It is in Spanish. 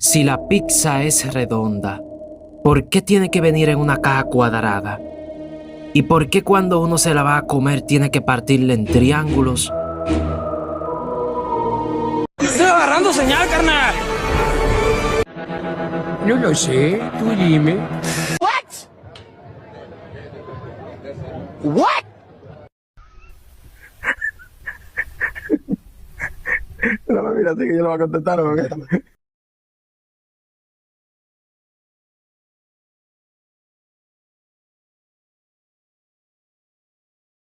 Si la pizza es redonda, ¿por qué tiene que venir en una caja cuadrada? ¿Y por qué cuando uno se la va a comer tiene que partirla en triángulos? Estoy agarrando señal, carnal. No lo sé, tú dime. What? No, mira, así que yo lo voy a contestar. ¿No?